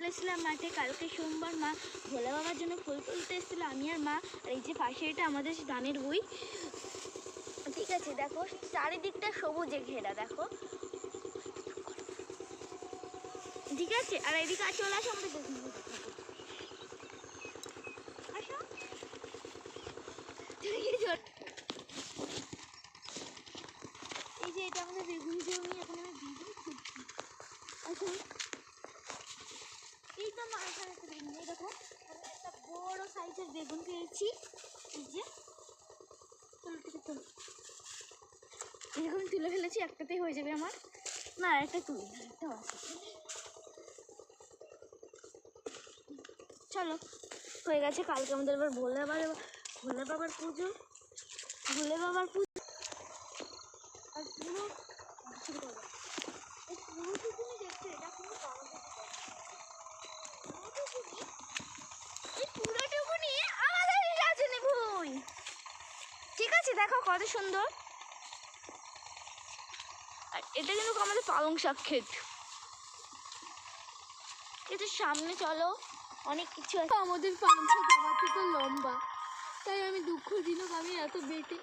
এসেছিলাম মাঠে। কালকে সোমবার মা ভোলা বাবার জন্য ফুল তুলতে এসেছিলো, আমি আর মা। আর এই যে পাশে এটা আমাদের ধানের বই। ঠিক আছে, দেখো চারিদিকটা সবুজে ঘেরা, দেখো। ঠিক আছে, আর এদিকে চলে আসো, আমাদের বেগুন গাছ দেখাবো। আসো, এই যে এটা আমাদের বেগুন জমি, এখন আমি বেগুন খুঁজছি। আসো, এই তো মা এখানে একটা বেগুন, দেখো আমি একটা বড় সাইজের বেগুন পেয়েছি। এই যে এরকম তুলে ফেলেছি, একটাতেই হয়ে যাবে আমার। না, একটা তুলি, একটাও আছে। চলো, হয়ে গেছে। কালকে আমাদের এবার ভোলে বাবার পুজো। ভোলে বাবার পুজো আর পুরো শুরু করবো। এই পুরোটুকুনি দেখছো, এটা কোনো এই পুরোটুকুনি আমাদের রাজনী ভুঁই। ঠিক আছে, দেখো কত সুন্দর। আর এটা কিন্তু আমাদের পালং শাক ক্ষেত। কিন্তু সামনে চলো, অনেক কিছু আছে। আমাদের পালং শাক আমার থেকে লম্বা, তাই আমি দুঃখজনক আমি এত বেটে